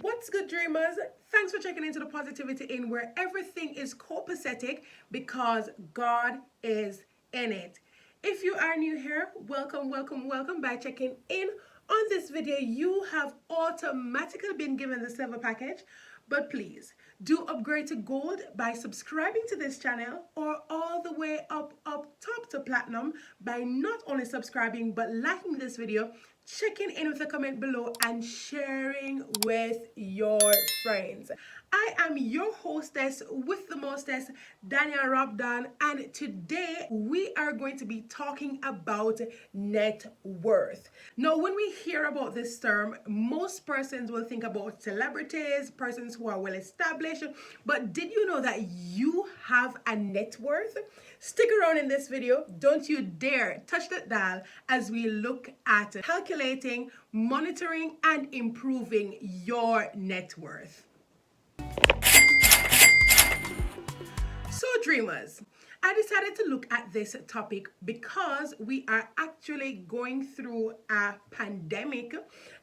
What's good, dreamers? Thanks for checking into the Positivity In, where everything is copacetic because God is in it. If you are new here, welcome. By checking in on this video, you have automatically been given the silver package. But please do upgrade to gold by subscribing to this channel, or all the way up top to platinum by not only subscribing but liking this video, checking in with a comment below, and sharing with your friends. I am your hostess with the mostest, Daniel Robdon, and today we are going to be talking about net worth. Now, when we hear about this term, most persons will think about celebrities, persons who are well established, but did you know that you have a net worth? Stick around in this video. Don't you dare touch that dial as we look at calculating, monitoring, and improving your net worth. So, dreamers, I decided to look at this topic because we are actually going through a pandemic,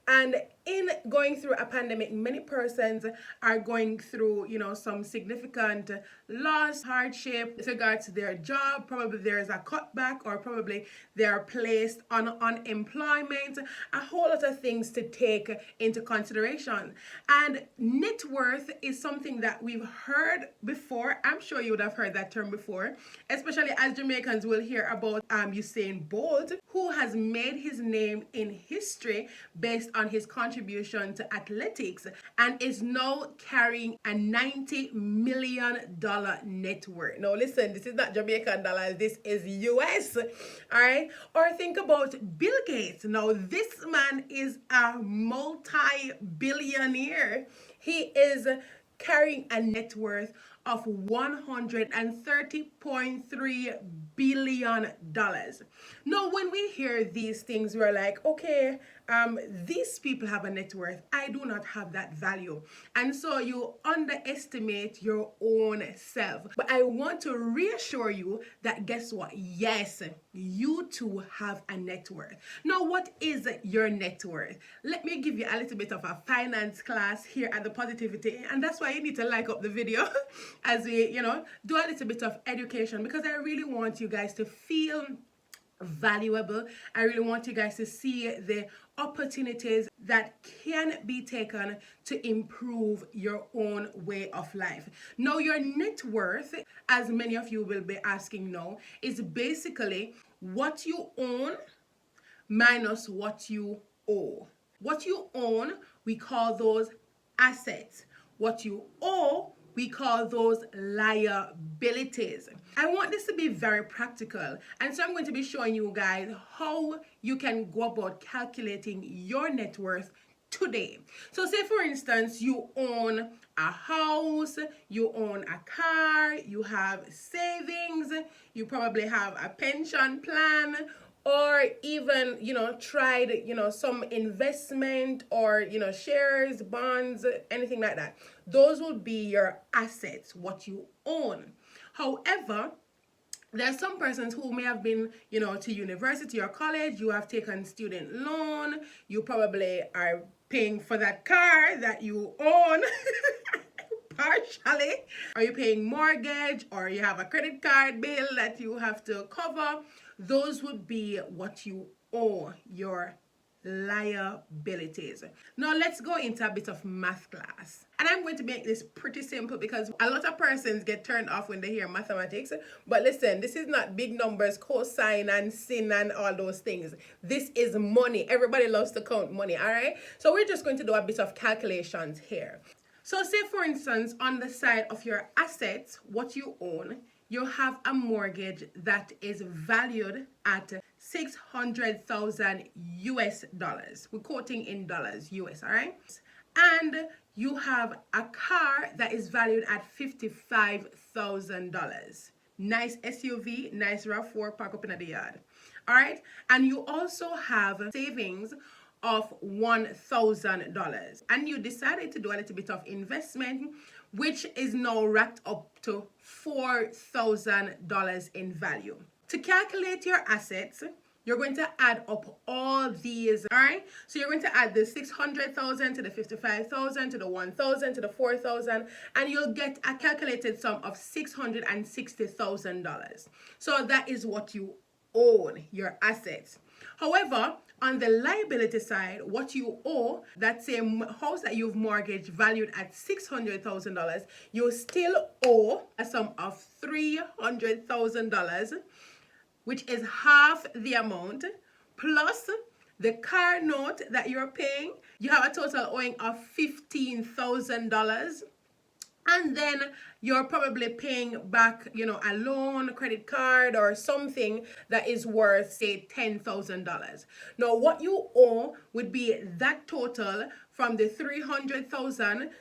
and in going through a pandemic, many persons are going through, some significant loss, hardship with regard to their job. Probably there is a cutback, or probably they are placed on unemployment. A whole lot of things to take into consideration. And net worth is something that we've heard before. I'm sure you would have heard that term before, especially as Jamaicans will hear about Usain Bolt, who has made his name in history based on his contribution to athletics and is now carrying a $90 million net worth. Now listen, this is not Jamaican dollars, this is US, all right? Or think about Bill Gates. Now this man is a multi-billionaire. He is carrying a net worth of $130.3 billion. Now, when we hear these things, we're like, okay, these people have a net worth. I do not have that value. And so you underestimate your own self. But I want to reassure you that guess what? Yes, you too have a net worth. Now, what is your net worth? Let me give you a little bit of a finance class here at the Positivity, and that's why you need to like up the video as we, do a little bit of education, because I really want you guys to feel valuable. I really want you guys to see the opportunities that can be taken to improve your own way of life. Now, your net worth, as many of you will be asking now, is basically what you own minus what you owe. What you own, we call those assets. What you owe, we call those liabilities. I want this to be very practical, and so I'm going to be showing you guys how you can go about calculating your net worth today. So say for instance, you own a house, you own a car, you have savings, you probably have a pension plan, or even, tried, some investment, or, shares, bonds, anything like that. Those will be your assets, what you own. However, there are some persons who may have been, to university or college. You have taken student loan. You probably are paying for that car that you own. Partially. Are you paying mortgage, or you have a credit card bill that you have to cover? Those would be what you owe, your liabilities. Now let's go into a bit of math class. And I'm going to make this pretty simple because a lot of persons get turned off when they hear mathematics. But listen, this is not big numbers, cosine and sin and all those things. This is money. Everybody loves to count money, all right? So we're just going to do a bit of calculations here. So say for instance, on the side of your assets, what you own, you have a mortgage that is valued at $600,000 US. We're quoting in dollars US, all right? And you have a car that is valued at $55,000. Nice SUV, nice RAV4, park up in the yard. All right? And you also have savings of $1,000. And you decided to do a little bit of investment, which is now racked up to $4,000 in value. To calculate your assets, you're going to add up all these, all right? So you're going to add the 600,000 to the 55,000 to the 1,000 to the 4,000, and you'll get a calculated sum of $660,000. So that is what you own, your assets. However, on the liability side, what you owe, that same house that you've mortgaged valued at $600,000, you still owe a sum of $300,000, which is half the amount, plus the car note that you're paying. You have a total owing of $15,000. And then you're probably paying back, a loan, credit card, or something that is worth, say, $10,000. Now, what you owe would be that total from the 300,000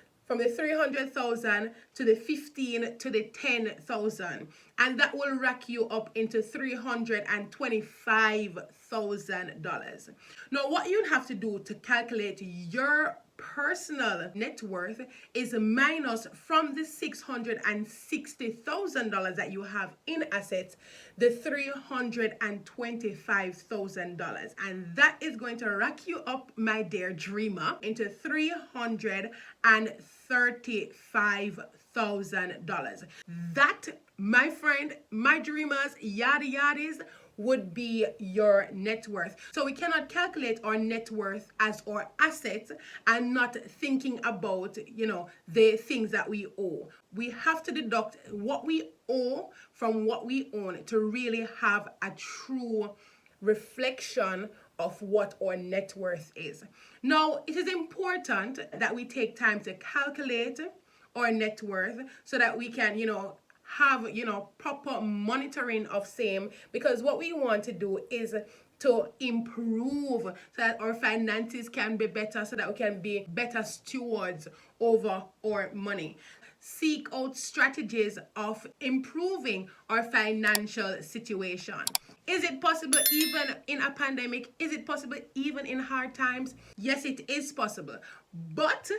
to the 15 to the 10,000, and that will rack you up into $325,000. Now, what you'd have to do to calculate your personal net worth is minus from the $660,000 that you have in assets the $325,000, and that is going to rack you up, my dear dreamer, into $335,000. That, my friend, my dreamers, yada yaddies, would be your net worth. So we cannot calculate our net worth as our assets and not thinking about, the things that we owe. We have to deduct what we owe from what we own to really have a true reflection of what our net worth is. Now, it is important that we take time to calculate our net worth so that we can, have proper monitoring of same, because what we want to do is to improve so that our finances can be better, so that we can be better stewards over our money. Seek out strategies of improving our financial situation. Is it possible even in a pandemic? Is it possible even in hard times? Yes, it is possible, but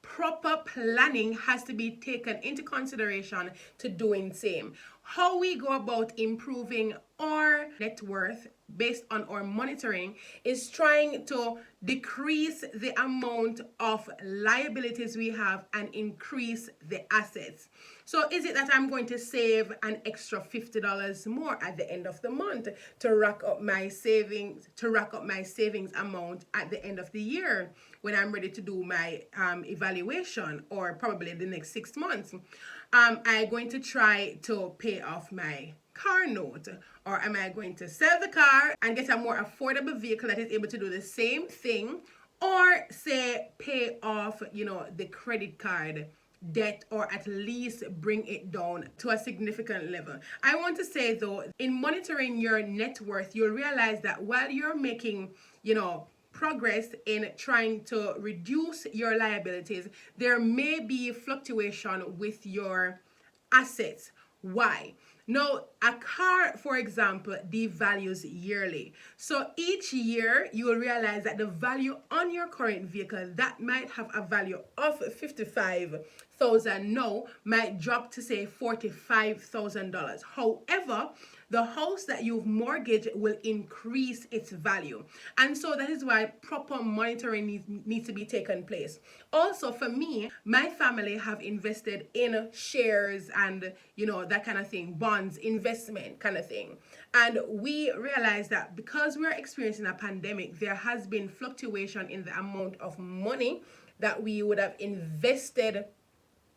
proper planning has to be taken into consideration to doing same. How we go about improving our net worth based on our monitoring is trying to decrease the amount of liabilities we have and increase the assets. So is it that I'm going to save an extra $50 more at the end of the month to rack up my savings amount at the end of the year when I'm ready to do my evaluation, or probably the next 6 months? Am I going to try to pay off my car note, or am I going to sell the car and get a more affordable vehicle that is able to do the same thing, or say pay off the credit card debt, or at least bring it down to a significant level? I want to say though, in monitoring your net worth, you'll realize that while you're making progress in trying to reduce your liabilities, there may be fluctuation with your assets. Why? Now, a car, for example, devalues yearly. So each year, you will realize that the value on your current vehicle that might have a value of $55,000 now might drop to, say, $45,000. However, the house that you've mortgaged will increase its value. And so that is why proper monitoring needs to be taken place. Also, for me, my family have invested in shares and, that kind of thing, bonds, investment kind of thing. And we realized that because we're experiencing a pandemic, there has been fluctuation in the amount of money that we would have invested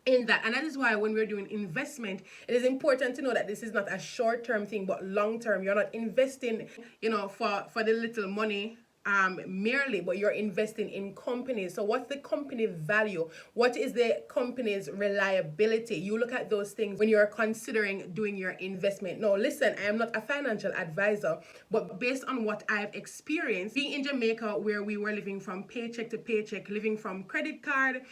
in that. And that is why when we're doing investment, it is important to know that this is not a short-term thing, but long-term. You're not investing, for the little money merely, but you're investing in companies. So what's the company value? What is the company's reliability? You look at those things when you're considering doing your investment. Now, listen, I am not a financial advisor, but based on what I've experienced being in Jamaica, where we were living from paycheck to paycheck, living from credit card,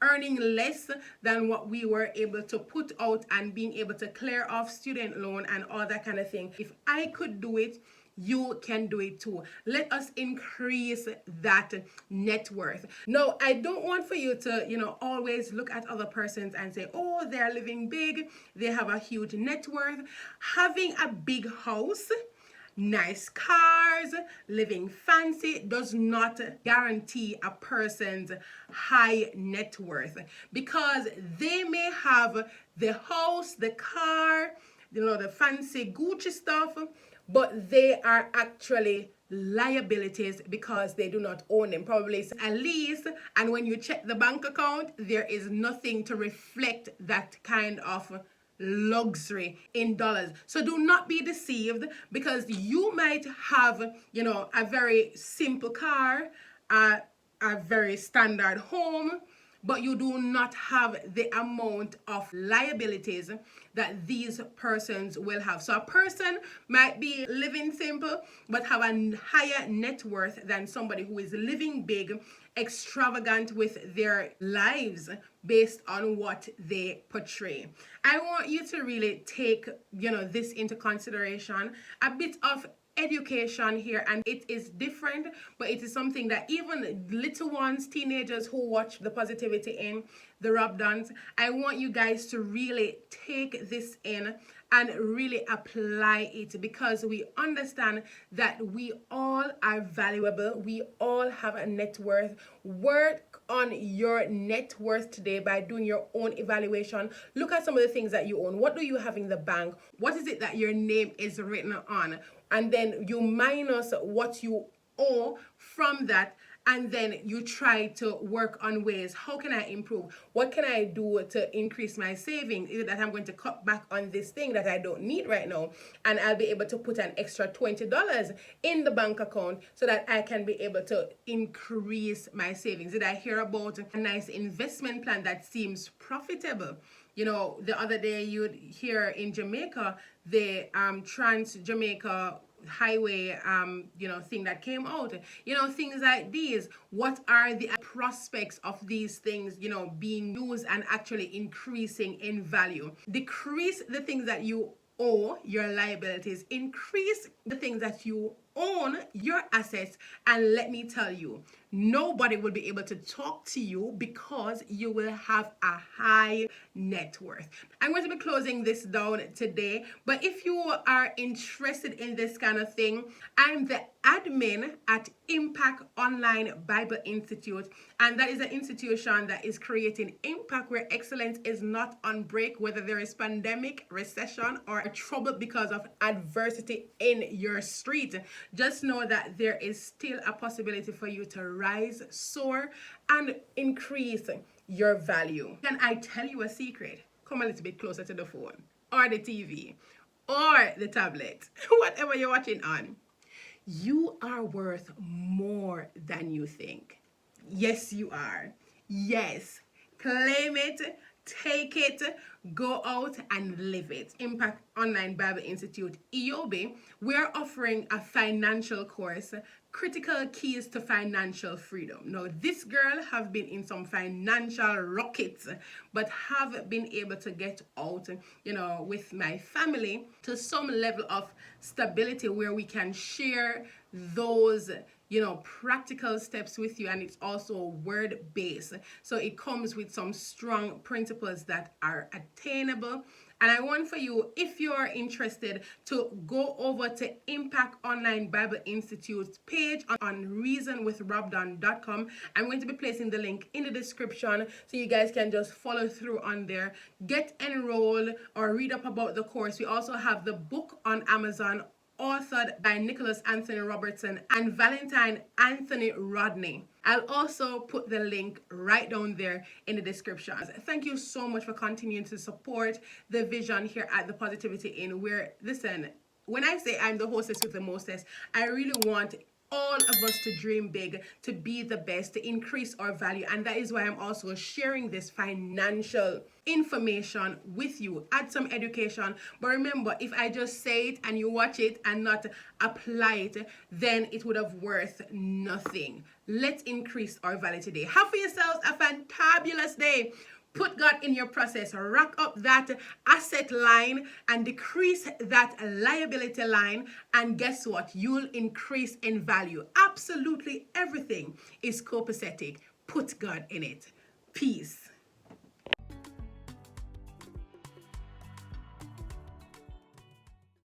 earning less than what we were able to put out, and being able to clear off student loan and all that kind of thing. If I could do it, you can do it too. Let us increase that net worth. No, I don't want for you to, always look at other persons and say, oh, they're living big, they have a huge net worth. Having a big house nice cars, living fancy does not guarantee a person's high net worth, because they may have the house, the car, the fancy Gucci stuff, but they are actually liabilities because they do not own them. Probably it's a lease, and when you check the bank account, there is nothing to reflect that kind of luxury in dollars. So do not be deceived, because you might have, a very simple car, a very standard home, but you do not have the amount of liabilities that these persons will have. So a person might be living simple but have a higher net worth than somebody who is living big, extravagant with their lives based on what they portray. I want you to really take, this into consideration. A bit of education here, and it is different, but it is something that even little ones, teenagers who watch the Positivity in, the Robdons, I want you guys to really take this in and really apply it, because we understand that we all are valuable. We all have a net worth. Work on your net worth today by doing your own evaluation. Look at some of the things that you own. What do you have in the bank? What is it that your name is written on? And then you minus what you owe from that, and then you try to work on ways. How can I improve? What can I do to increase my savings? Is it that I'm going to cut back on this thing that I don't need right now, and I'll be able to put an extra $20 in the bank account so that I can be able to increase my savings? Did I hear about a nice investment plan that seems profitable? The other day you'd hear in Jamaica, the Trans-Jamaica highway thing that came out, things like these. What are the prospects of these things being used and actually increasing in value? Decrease the things that you owe, your liabilities. Increase the things that you own, your assets. And let me tell you, nobody will be able to talk to you because you will have a high net worth. I'm going to be closing this down today, but if you are interested in this kind of thing, I'm the admin at Impact Online Bible Institute, and that is an institution that is creating impact where excellence is not on break, whether there is pandemic, recession, or trouble because of adversity in your street. Just know that there is still a possibility for you to rise, soar, and increase your value. Can I tell you a secret? Come a little bit closer to the phone or the TV or the tablet, whatever you're watching on. You are worth more than you think. Yes, you are. Yes. Claim it. Take it, go out and live it. Impact Online Bible Institute, EOB, we're offering a financial course, Critical Keys to Financial Freedom. Now, this girl have been in some financial rockets, but have been able to get out, with my family to some level of stability where we can share those practical steps with you, and it's also word-based. So it comes with some strong principles that are attainable. And I want for you, if you're interested, to go over to Impact Online Bible Institute's page on reasonwithrobdon.com. I'm going to be placing the link in the description so you guys can just follow through on there. Get enrolled or read up about the course. We also have the book on Amazon, authored by Nicholas Anthony Robertson and Valentine Anthony Rodney. I'll also put the link right down there in the description. Thank you so much for continuing to support the vision here at the Positivity Inn, where, listen, when I say I'm the hostess with the mostest, I really want all of us to dream big, to be the best, to increase our value. And that is why I'm also sharing this financial information with you. Add some education. But remember, if I just say it and you watch it and not apply it, then it would have worth nothing. Let's increase our value today. Have for yourselves a fantabulous day. Put God in your process. Rack up that asset line and decrease that liability line. And guess what? You'll increase in value. Absolutely everything is copacetic. Put God in it. Peace.